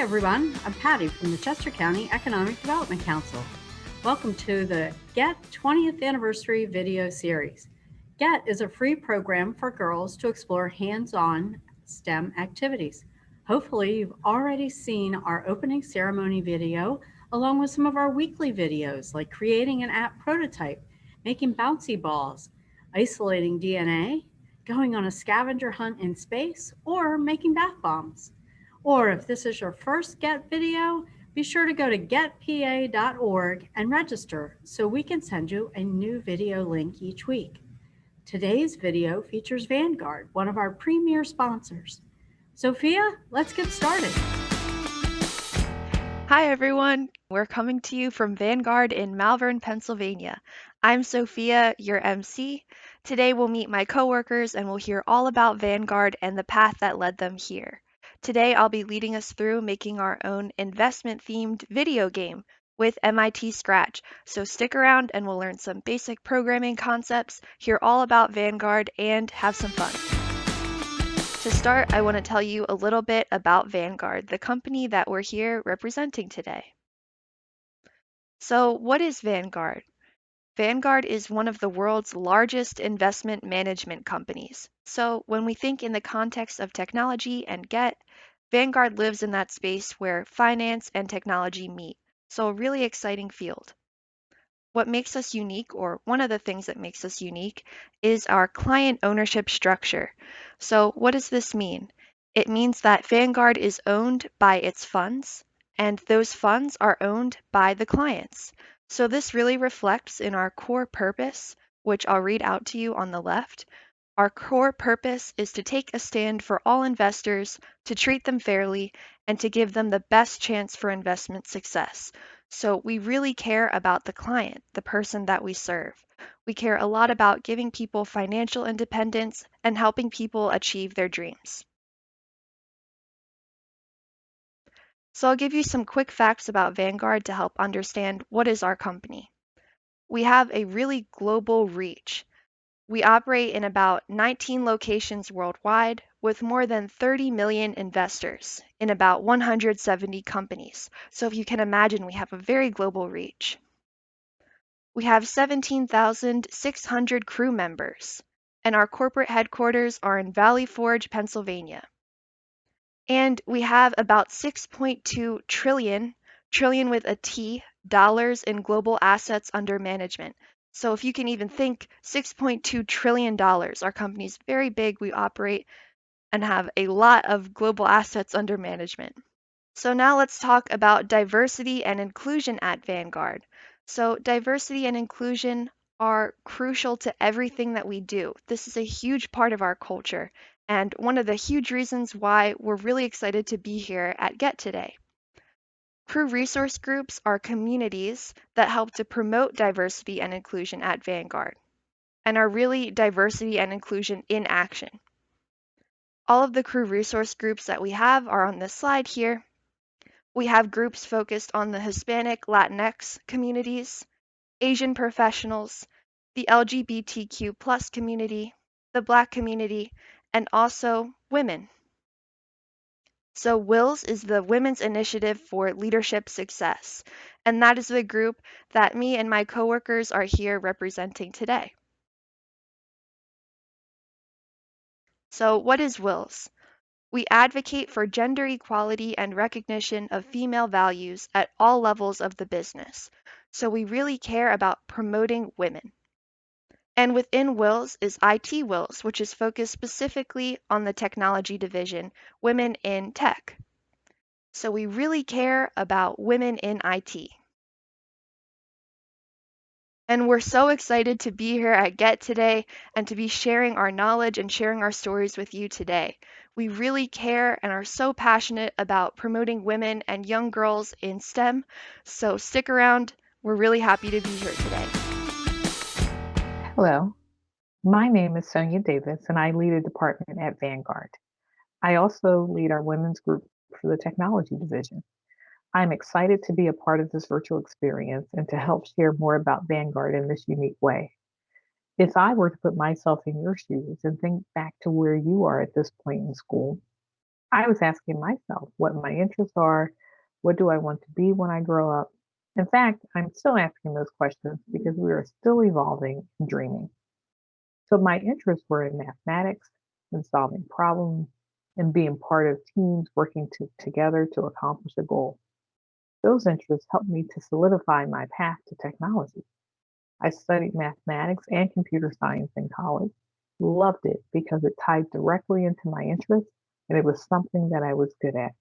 everyone. I'm Patty from the Chester County Economic Development Council. Welcome to the GETT 20th Anniversary video series. GETT is a free program for girls to explore hands-on STEM activities. Hopefully, you've already seen our opening ceremony video along with some of our weekly videos like creating an app prototype, making bouncy balls, isolating DNA, going on a scavenger hunt in space, or making bath bombs. Or if this is your first GETT video, be sure to go to getpa.org and register so we can send you a new video link each week. Today's video features Vanguard, one of our premier sponsors. Sophia, let's get started. Hi everyone, we're coming to you from Vanguard in Malvern, Pennsylvania. I'm Sophia, your MC. Today we'll meet my coworkers and we'll hear all about Vanguard and the path that led them here. Today I'll be leading us through making our own investment-themed video game with MIT Scratch, so stick around and we'll learn some basic programming concepts, hear all about Vanguard, and have some fun. To start, I want to tell you a little bit about Vanguard, the company that we're here representing today. So, what is Vanguard? Vanguard is one of the world's largest investment management companies. So, when we think in the context of technology and GETT, Vanguard lives in that space where finance and technology meet. So, a really exciting field. What makes us unique, or one of the things that makes us unique, is our client ownership structure. So what does this mean? It means that Vanguard is owned by its funds, and those funds are owned by the clients. So this really reflects in our core purpose, which I'll read out to you on the left. Our core purpose is to take a stand for all investors, to treat them fairly, and to give them the best chance for investment success. So we really care about the client, the person that we serve. We care a lot about giving people financial independence and helping people achieve their dreams. So I'll give you some quick facts about Vanguard to help understand what is our company. We have a really global reach. We operate in about 19 locations worldwide with more than 30 million investors in about 170 companies. So if you can imagine, we have a very global reach. We have 17,600 crew members, and our corporate headquarters are in Valley Forge, Pennsylvania. And we have about 6.2 trillion with a T, dollars in global assets under management. So if you can even think $6.2 trillion, our company's very big. We operate and have a lot of global assets under management. So now let's talk about diversity and inclusion at Vanguard. So diversity and inclusion are crucial to everything that we do. This is a huge part of our culture and one of the huge reasons why we're really excited to be here at GETT today. Crew resource groups are communities that help to promote diversity and inclusion at Vanguard and are really diversity and inclusion in action. All of the crew resource groups that we have are on this slide here. We have groups focused on the Hispanic Latinx communities, Asian professionals, the LGBTQ plus community, the Black community, and also women. So WILS is the Women's Initiative for Leadership Success, and that is the group that me and my coworkers are here representing today. So what is WILS? We advocate for gender equality and recognition of female values at all levels of the business. So we really care about promoting women. And within WILS is IT WILS, which is focused specifically on the technology division, women in tech. So we really care about women in IT. And we're so excited to be here at GETT today and to be sharing our knowledge and sharing our stories with you today. We really care and are so passionate about promoting women and young girls in STEM. So stick around. We're really happy to be here today. Hello, my name is Sonja Davis and I lead a department at Vanguard. I also lead our women's group for the technology division. I'm excited to be a part of this virtual experience and to help share more about Vanguard in this unique way. If I were to put myself in your shoes and think back to where you are at this point in school, I was asking myself what my interests are, what do I want to be when I grow up? In fact, I'm still asking those questions because we are still evolving and dreaming. So my interests were in mathematics and solving problems and being part of teams working together to accomplish a goal. Those interests helped me to solidify my path to technology. I studied mathematics and computer science in college, loved it because it tied directly into my interests and it was something that I was good at.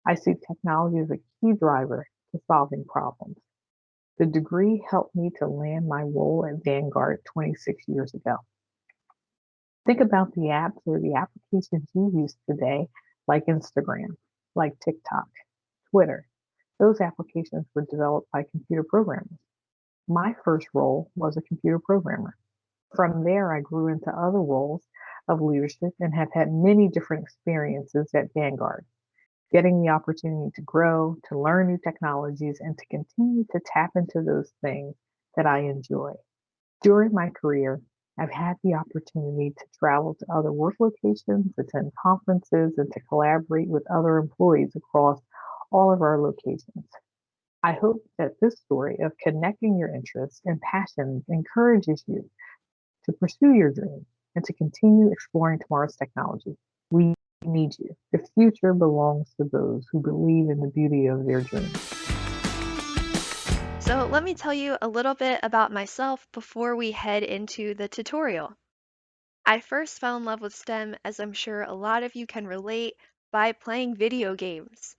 I see technology as a key driver to solving problems. The degree helped me to land my role at Vanguard 26 years ago. Think about the apps or the applications you use today, like Instagram, like TikTok, Twitter. Those applications were developed by computer programmers. My first role was a computer programmer. From there, I grew into other roles of leadership and have had many different experiences at Vanguard, getting the opportunity to grow, to learn new technologies, and to continue to tap into those things that I enjoy. During my career, I've had the opportunity to travel to other work locations, attend conferences, and to collaborate with other employees across all of our locations. I hope that this story of connecting your interests and passions encourages you to pursue your dreams and to continue exploring tomorrow's technology. We need you. The future belongs to those who believe in the beauty of their dreams. So let me tell you a little bit about myself before we head into the tutorial. I first fell in love with STEM, as I'm sure a lot of you can relate, by playing video games.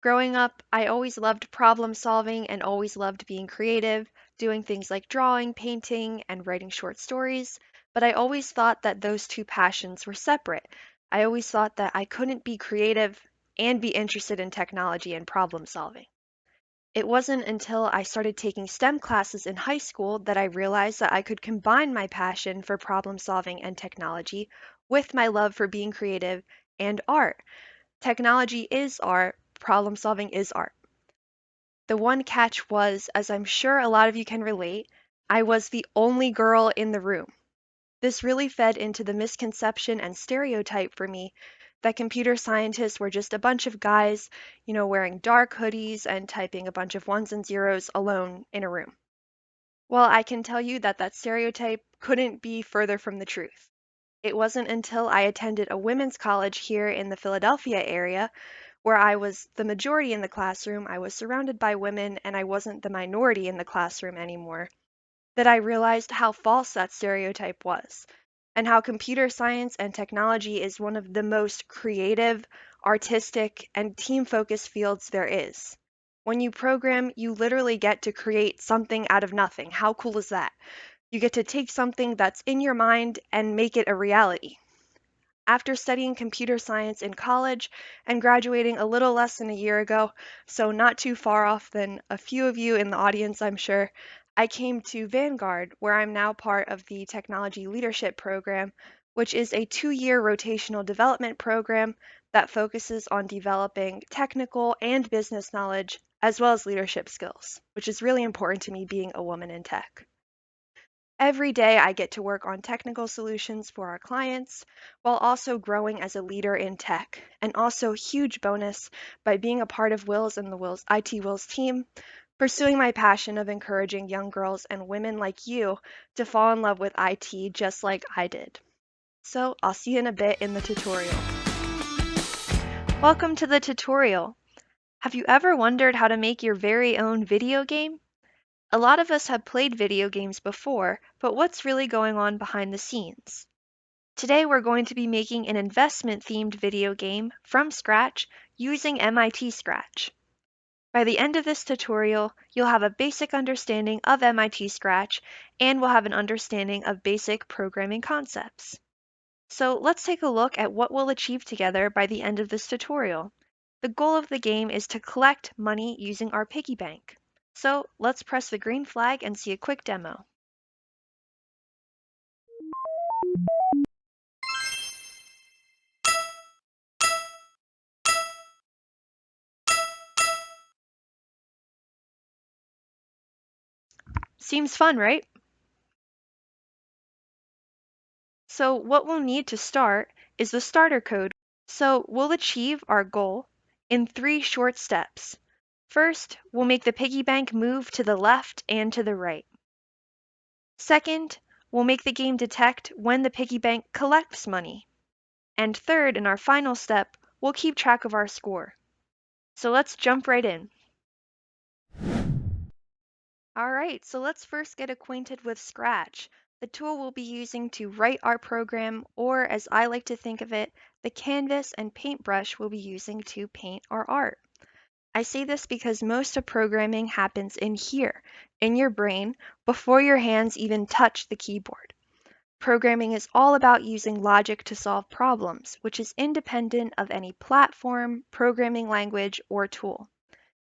Growing up, I always loved problem solving and always loved being creative, doing things like drawing, painting, and writing short stories, but I always thought that those two passions were separate. I always thought that I couldn't be creative and be interested in technology and problem solving. It wasn't until I started taking STEM classes in high school that I realized that I could combine my passion for problem solving and technology with my love for being creative and art. Technology is art, problem solving is art. The one catch was, as I'm sure a lot of you can relate, I was the only girl in the room. This really fed into the misconception and stereotype for me that computer scientists were just a bunch of guys, wearing dark hoodies and typing a bunch of ones and zeros alone in a room. Well, I can tell you that that stereotype couldn't be further from the truth. It wasn't until I attended a women's college here in the Philadelphia area where I was the majority in the classroom, I was surrounded by women, and I wasn't the minority in the classroom anymore, that I realized how false that stereotype was, and how computer science and technology is one of the most creative, artistic, and team focused fields there is. When you program, you literally get to create something out of nothing. How cool is that? You get to take something that's in your mind and make it a reality. After studying computer science in college and graduating a little less than a year ago, so not too far off than a few of you in the audience, I'm sure, I came to Vanguard, where I'm now part of the Technology Leadership Program, which is a 2-year rotational development program that focuses on developing technical and business knowledge as well as leadership skills, which is really important to me being a woman in tech. Every day, I get to work on technical solutions for our clients while also growing as a leader in tech. And also, huge bonus by being a part of Wills and the Wills IT Wills team, pursuing my passion of encouraging young girls and women like you to fall in love with IT just like I did. So, I'll see you in a bit in the tutorial. Welcome to the tutorial. Have you ever wondered how to make your very own video game? A lot of us have played video games before, but what's really going on behind the scenes? Today we're going to be making an investment-themed video game from scratch using MIT Scratch. By the end of this tutorial, you'll have a basic understanding of MIT Scratch and will have an understanding of basic programming concepts. So let's take a look at what we'll achieve together by the end of this tutorial. The goal of the game is to collect money using our piggy bank. So let's press the green flag and see a quick demo. Seems fun, right? So what we'll need to start is the starter code. So we'll achieve our goal in 3 short steps. First, we'll make the piggy bank move to the left and to the right. Second, we'll make the game detect when the piggy bank collects money. And third, in our final step, we'll keep track of our score. So let's jump right in. All right, so let's first get acquainted with Scratch, the tool we'll be using to write our program, or as I like to think of it, the canvas and paintbrush we'll be using to paint our art. I say this because most of programming happens in here, in your brain, before your hands even touch the keyboard. Programming is all about using logic to solve problems, which is independent of any platform, programming language, or tool.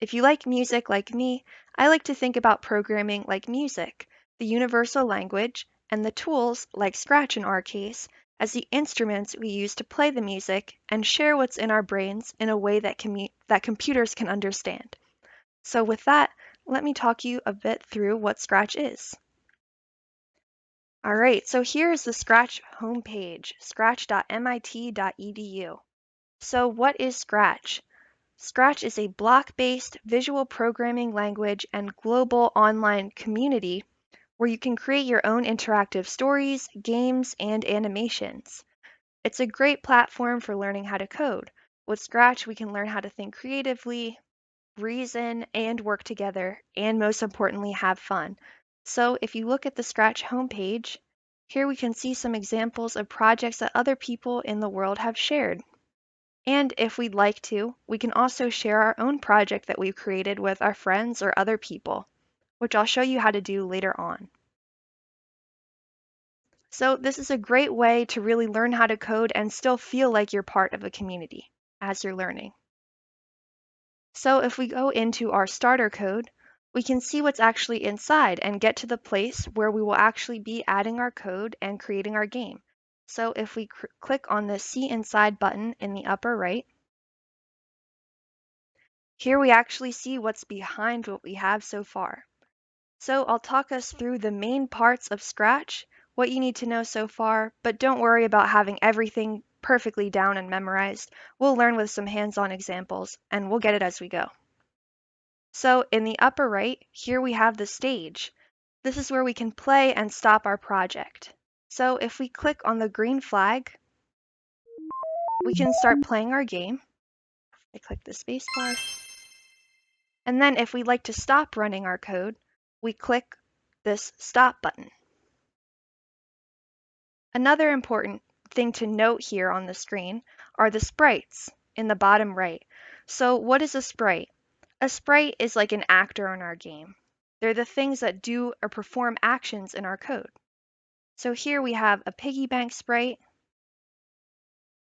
If you like music like me, I like to think about programming like music, the universal language, and the tools, like Scratch in our case, as the instruments we use to play the music and share what's in our brains in a way that computers can understand. So with that, let me talk you a bit through what Scratch is. All right, so here's the Scratch homepage, scratch.mit.edu. So what is Scratch? Scratch is a block-based visual programming language and global online community where you can create your own interactive stories, games, and animations. It's a great platform for learning how to code. With Scratch, we can learn how to think creatively, reason, and work together, and most importantly, have fun. So if you look at the Scratch homepage, here we can see some examples of projects that other people in the world have shared. And if we'd like to, we can also share our own project that we've created with our friends or other people, which I'll show you how to do later on. So this is a great way to really learn how to code and still feel like you're part of a community as you're learning. So if we go into our starter code, we can see what's actually inside and get to the place where we will actually be adding our code and creating our game. So if we click on the See Inside button in the upper right, here we actually see what's behind what we have so far. So I'll talk us through the main parts of Scratch, what you need to know so far, but don't worry about having everything perfectly down and memorized. We'll learn with some hands-on examples, and we'll get it as we go. So in the upper right, here we have the stage. This is where we can play and stop our project. So if we click on the green flag, we can start playing our game. I click the space bar. And then if we'd like to stop running our code, we click this stop button. Another important thing to note here on the screen are the sprites in the bottom right. So what is a sprite? A sprite is like an actor in our game. They're the things that do or perform actions in our code. So here we have a piggy bank sprite,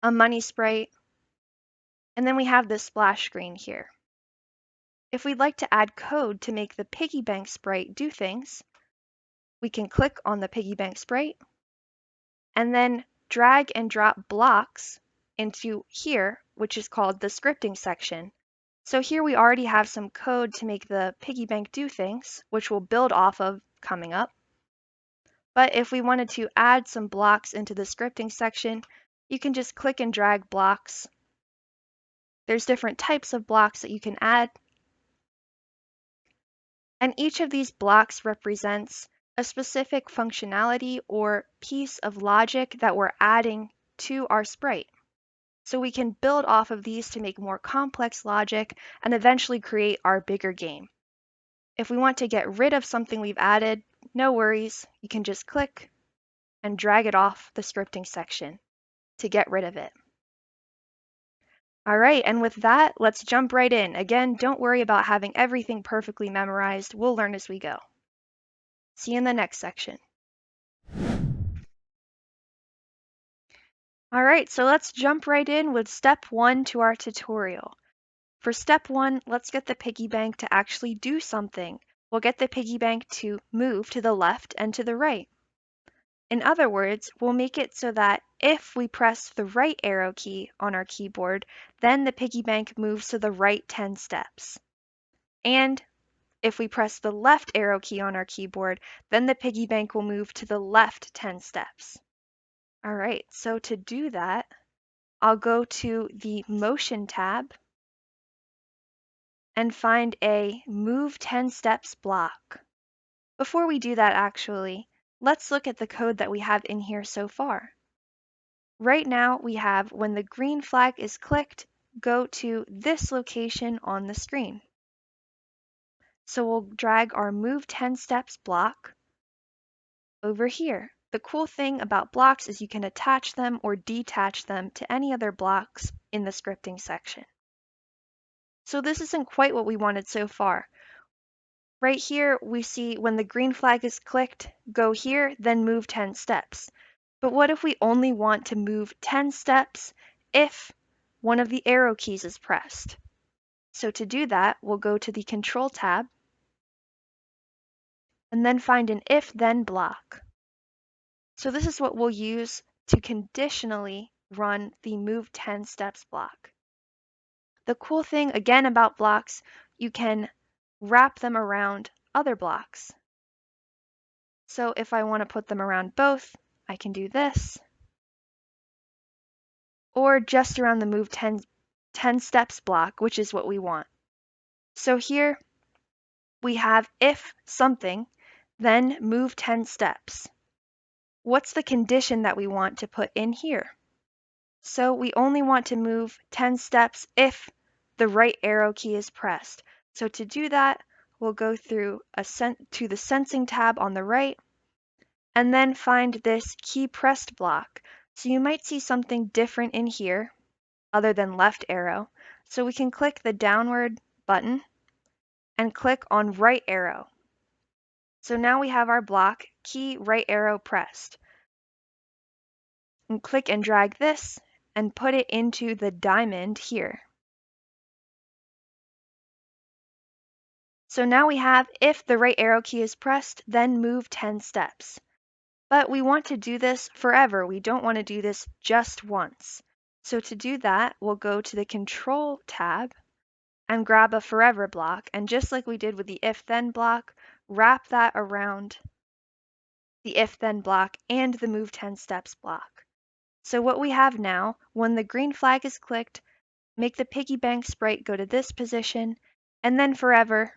a money sprite, and then we have this splash screen here. If we'd like to add code to make the piggy bank sprite do things, we can click on the piggy bank sprite and then drag and drop blocks into here, which is called the scripting section. So here we already have some code to make the piggy bank do things, which we'll build off of coming up. But if we wanted to add some blocks into the scripting section, you can just click and drag blocks. There's different types of blocks that you can add. And each of these blocks represents a specific functionality or piece of logic that we're adding to our sprite. So we can build off of these to make more complex logic and eventually create our bigger game. If we want to get rid of something we've added, no worries, you can just click and drag it off the scripting section to get rid of it. All right, and with that, let's jump right in. Again, don't worry about having everything perfectly memorized. We'll learn as we go. See you in the next section. All right, so let's jump right in with step 1 to our tutorial. For step 1, let's get the piggy bank to actually do something. We'll get the piggy bank to move to the left and to the right. In other words, we'll make it so that if we press the right arrow key on our keyboard, then the piggy bank moves to the right 10 steps. And if we press the left arrow key on our keyboard, then the piggy bank will move to the left 10 steps. All right, so to do that, I'll go to the Motion tab and find a Move 10 Steps block. Before we do that, actually, let's look at the code that we have in here so far. Right now, we have when the green flag is clicked, go to this location on the screen. So we'll drag our Move 10 Steps block over here. The cool thing about blocks is you can attach them or detach them to any other blocks in the scripting section. So this isn't quite what we wanted so far. Right here, we see when the green flag is clicked, go here, then move 10 steps. But what if we only want to move 10 steps if one of the arrow keys is pressed? So to do that, we'll go to the Control tab and then find an if-then block. So this is what we'll use to conditionally run the move 10 steps block. The cool thing again about blocks, you can wrap them around other blocks. So if I want to put them around both, I can do this. Or just around the move 10 steps block, which is what we want. So here we have if something, then move 10 steps. What's the condition that we want to put in here? So we only want to move 10 steps if the right arrow key is pressed. So to do that, we'll go through to the Sensing tab on the right, and then find this key pressed block. So you might see something different in here other than left arrow. So we can click the downward button and click on right arrow. So now we have our block, key right arrow pressed. And click and drag this and put it into the diamond here. So now we have if the right arrow key is pressed, then move 10 steps. But we want to do this forever. We don't want to do this just once. So to do that, we'll go to the Control tab and grab a forever block. And just like we did with the if-then block, wrap that around the if-then block and the move 10 steps block. So what we have now, when the green flag is clicked, make the piggy bank sprite go to this position, and then forever,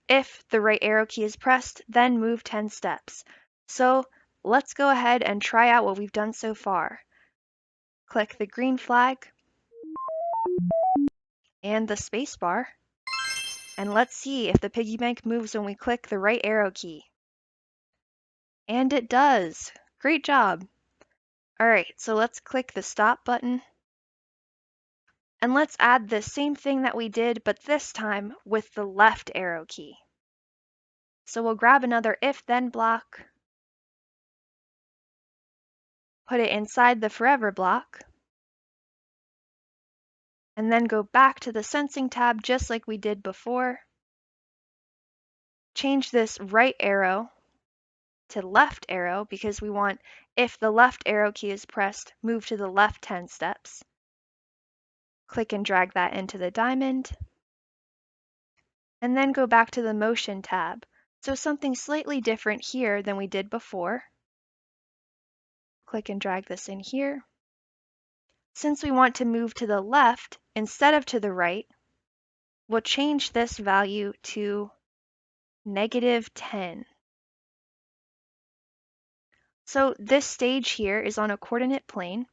if the right arrow key is pressed, then move 10 steps. So let's go ahead and try out what we've done so far. Click the green flag and the space bar, and let's see if the piggy bank moves when we click the right arrow key. And it does. Great job. All right, so let's click the stop button. And let's add the same thing that we did, but this time with the left arrow key. So we'll grab another if-then block, put it inside the forever block, and then go back to the Sensing tab just like we did before. Change this right arrow to left arrow because we want if the left arrow key is pressed, move to the left 10 steps. Click and drag that into the diamond. And then go back to the Motion tab. So something slightly different here than we did before. Click and drag this in here. Since we want to move to the left instead of to the right, we'll change this value to -10. So this stage here is on a coordinate plane.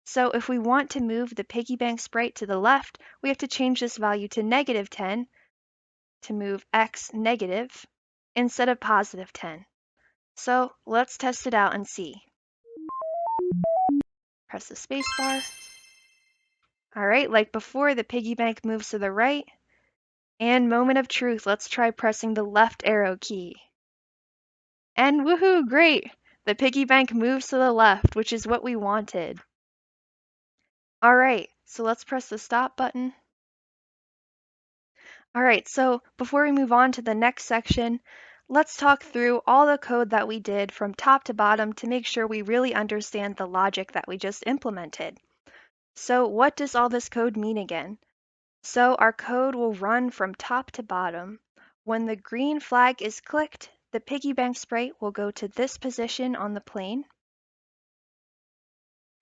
So if we want to move the piggy bank sprite to the left, we have to change this value to -10 to move x negative instead of +10. So let's test it out and see. Press the space bar. All right, like before, the piggy bank moves to the right. And moment of truth, let's try pressing the left arrow key. And woohoo, great! The piggy bank moves to the left, which is what we wanted. All right, so let's press the stop button. All right, so before we move on to the next section, let's talk through all the code that we did from top to bottom to make sure we really understand the logic that we just implemented. So what does all this code mean again? So our code will run from top to bottom. When the green flag is clicked, the piggy bank sprite will go to this position on the plane.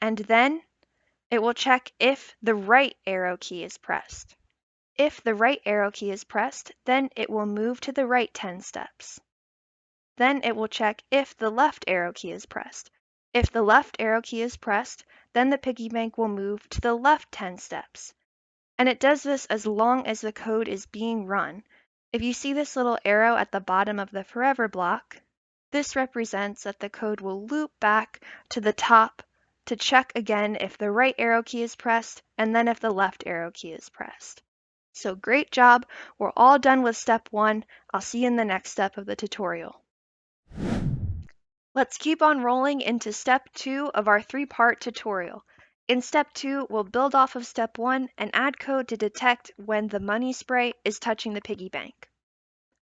And then It will check if the right arrow key is pressed. If the right arrow key is pressed, then it will move to the right 10 steps. Then it will check if the left arrow key is pressed. If the left arrow key is pressed, then the piggy bank will move to the left 10 steps. And it does this as long as the code is being run. If you see this little arrow at the bottom of the forever block, this represents that the code will loop back to the top to check again if the right arrow key is pressed and then if the left arrow key is pressed. So great job. We're all done with step 1. I'll see you in the next step of the tutorial. Let's keep on rolling into step 2 of our 3-part tutorial. In step 2, we'll build off of step 1 and add code to detect when the money spray is touching the piggy bank.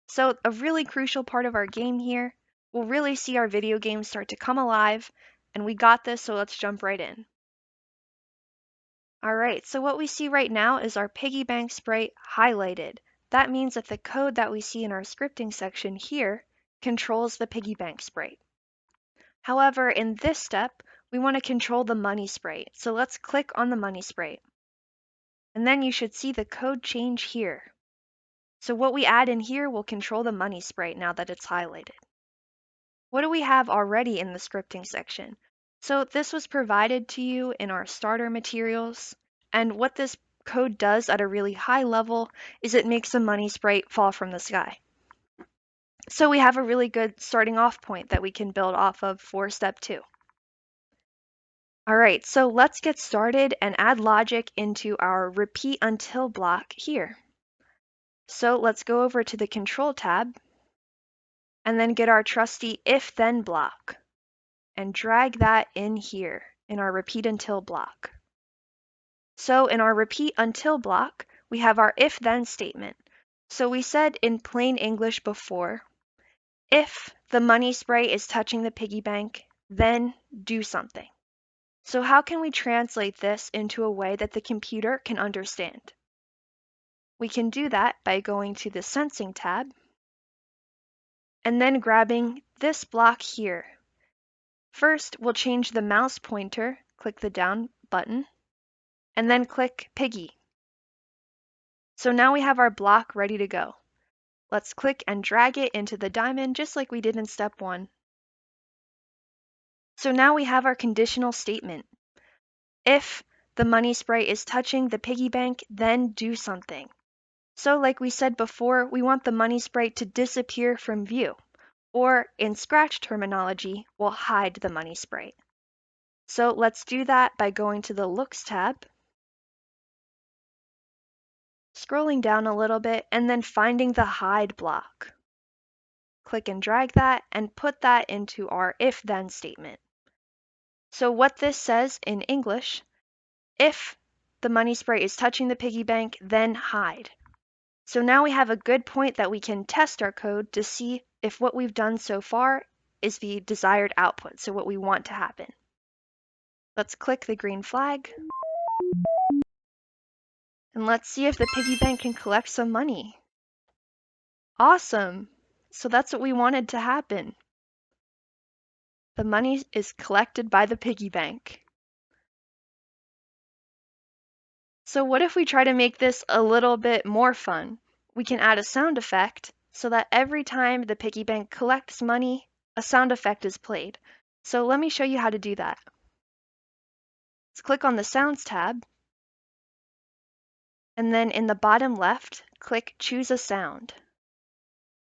So a really crucial part of our game here, we'll really see our video game start to come alive, and we got this, so let's jump right in. All right, so what we see right now is our piggy bank spray highlighted. That means that the code that we see in our scripting section here controls the piggy bank spray. However, in this step, we want to control the money spray. So let's click on the money spray. And then you should see the code change here. So what we add in here will control the money spray now that it's highlighted. What do we have already in the scripting section? So this was provided to you in our starter materials. And what this code does at a really high level is it makes the money spray fall from the sky. So we have a really good starting off point that we can build off of for step 2. All right, so let's get started and add logic into our repeat until block here. So let's go over to the control tab and then get our trusty if then block and drag that in here in our repeat until block. So in our repeat until block, we have our if then statement. So we said in plain English before, if the money spray is touching the piggy bank, then do something. So how can we translate this into a way that the computer can understand? We can do that by going to the Sensing tab and then grabbing this block here. First, we'll change the mouse pointer, click the down button, and then click Piggy. So now we have our block ready to go. Let's click and drag it into the diamond just like we did in step 1. So now we have our conditional statement. If the money spray is touching the piggy bank, then do something. So like we said before, we want the money spray to disappear from view, or in Scratch terminology, we'll hide the money spray. So let's do that by going to the Looks tab, scrolling down a little bit, and then finding the Hide block. Click and drag that and put that into our if-then statement. So what this says in English, if the money spray is touching the piggy bank, then hide. So now we have a good point that we can test our code to see if what we've done so far is the desired output, so what we want to happen. Let's click the green flag. And let's see if the piggy bank can collect some money. Awesome! So that's what we wanted to happen. The money is collected by the piggy bank. So what if we try to make this a little bit more fun? We can add a sound effect so that every time the piggy bank collects money, a sound effect is played. So let me show you how to do that. Let's click on the Sounds tab, and then in the bottom left, click Choose a Sound.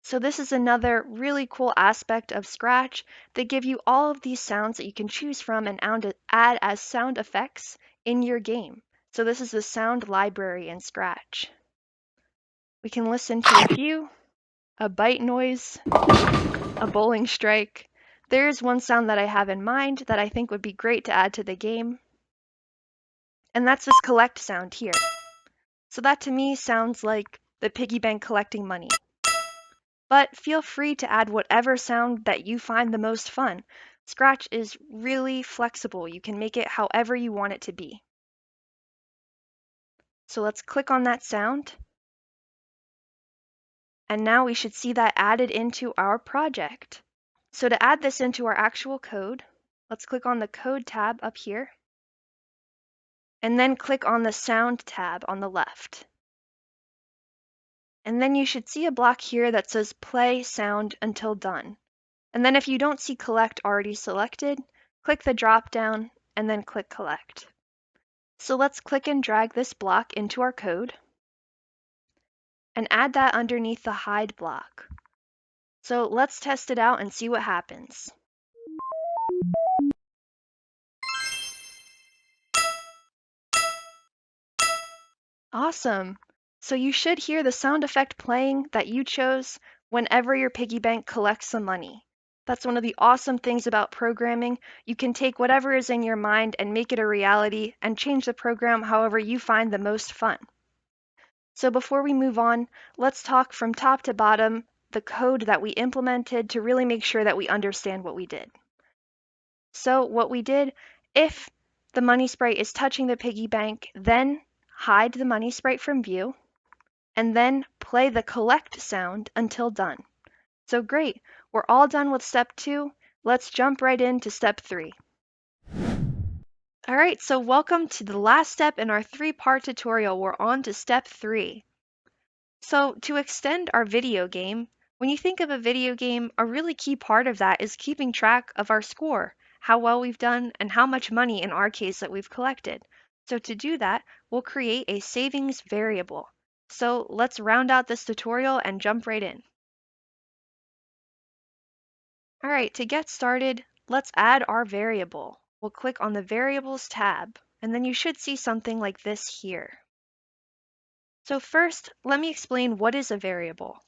So this is another really cool aspect of Scratch. They give you all of these sounds that you can choose from and add as sound effects in your game. So this is the sound library in Scratch. We can listen to a few, a bite noise, a bowling strike. There's one sound that I have in mind that I think would be great to add to the game. And that's this collect sound here. So that to me sounds like the piggy bank collecting money. But feel free to add whatever sound that you find the most fun. Scratch is really flexible. You can make it however you want it to be. So let's click on that sound. And now we should see that added into our project. So to add this into our actual code, let's click on the Code tab up here. and then click on the Sound tab on the left. And then you should see a block here that says Play Sound Until Done. And then if you don't see Collect already selected, click the drop down and then click Collect. So let's click and drag this block into our code and add that underneath the Hide block. So let's test it out and see what happens. Awesome. So you should hear the sound effect playing that you chose whenever your piggy bank collects some money. That's one of the awesome things about programming. You can take whatever is in your mind and make it a reality and change the program however you find the most fun. So before we move on, let's talk from top to bottom the code that we implemented to really make sure that we understand what we did. So what we did, if the money sprite is touching the piggy bank, then hide the money sprite from view, and then play the collect sound until done. So great, we're all done with step 2. Let's jump right into step 3. All right, so welcome to the last step in our 3-part tutorial. We're on to step 3. So to extend our video game, when you think of a video game, a really key part of that is keeping track of our score, how well we've done, and how much money in our case that we've collected. So to do that, we'll create a savings variable. So let's round out this tutorial and jump right in. All right, to get started, let's add our variable. We'll click on the Variables tab, and then you should see something like this here. So first, let me explain what is a variable.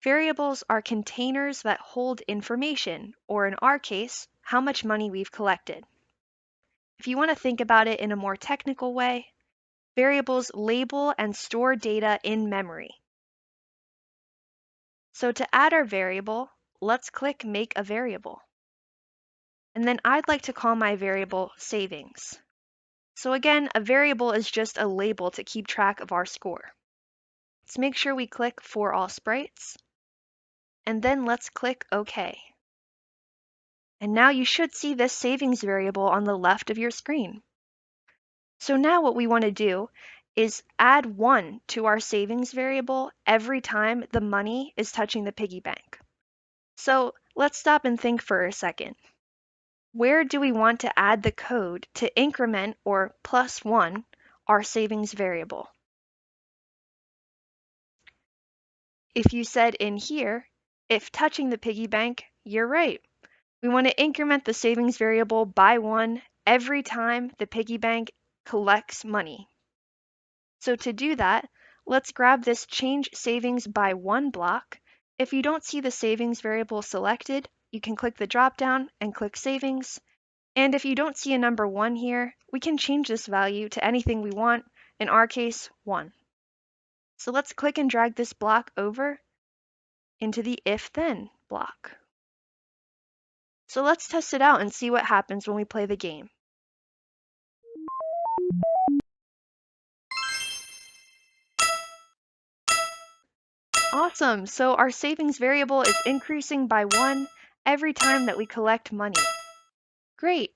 Variables are containers that hold information, or in our case, how much money we've collected. If you want to think about it in a more technical way, variables label and store data in memory. So to add our variable, let's click Make a Variable. And then I'd like to call my variable Savings. So again, a variable is just a label to keep track of our score. Let's make sure we click For All Sprites, and then let's click OK. And now you should see this savings variable on the left of your screen. So now what we want to do is add 1 to our savings variable every time the money is touching the piggy bank. So let's stop and think for a second. Where do we want to add the code to increment or +1 our savings variable? If you said in here, if touching the piggy bank, you're right. We want to increment the savings variable by 1 every time the piggy bank collects money. So to do that, let's grab this Change Savings by 1 block. If you don't see the savings variable selected, you can click the drop down and click Savings. And if you don't see a number 1 here, we can change this value to anything we want, in our case, 1. So let's click and drag this block over into the If Then block. So let's test it out and see what happens when we play the game. Awesome, so our savings variable is increasing by 1 every time that we collect money. Great.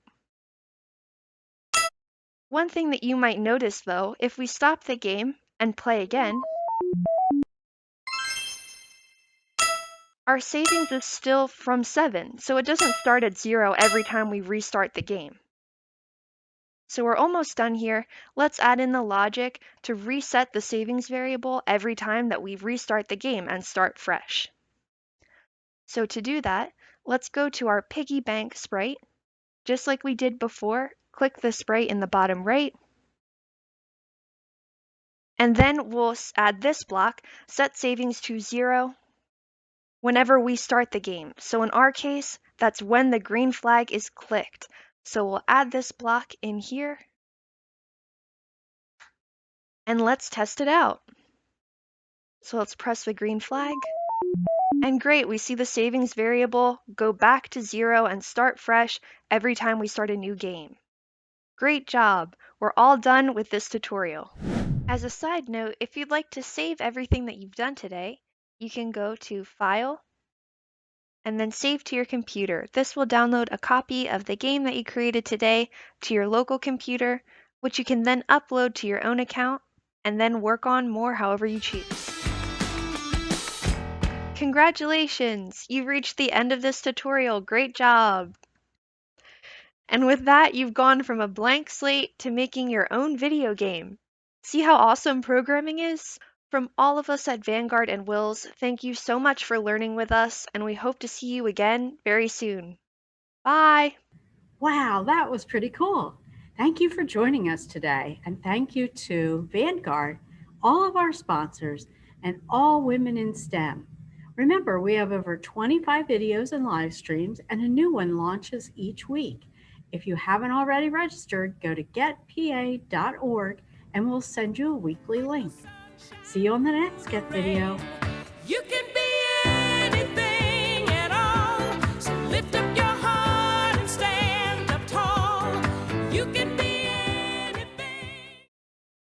One thing that you might notice though, if we stop the game and play again, our savings is still from 7, so it doesn't start at 0 every time we restart the game. So we're almost done here. Let's add in the logic to reset the savings variable every time that we restart the game and start fresh. So to do that, let's go to our piggy bank sprite. Just like we did before, click the sprite in the bottom right. And then we'll add this block, set savings to 0 whenever we start the game. So in our case, that's when the green flag is clicked. So we'll add this block in here. And let's test it out. So let's press the green flag. And great, we see the savings variable go back to 0 and start fresh every time we start a new game. Great job! We're all done with this tutorial. As a side note, if you'd like to save everything that you've done today, you can go to File, and then Save to your computer. This will download a copy of the game that you created today to your local computer, which you can then upload to your own account and then work on more however you choose. Congratulations! You've reached the end of this tutorial. Great job! And with that, you've gone from a blank slate to making your own video game. See how awesome programming is? From all of us at Vanguard and Wills, thank you so much for learning with us, and we hope to see you again very soon. Bye! Wow, that was pretty cool. Thank you for joining us today, and thank you to Vanguard, all of our sponsors, and all women in STEM. Remember, we have over 25 videos and live streams, and a new one launches each week. If you haven't already registered, go to getpa.org and we'll send you a weekly link. See you on the next Get video. You can be anything at all. So lift up your heart and stand up tall. You can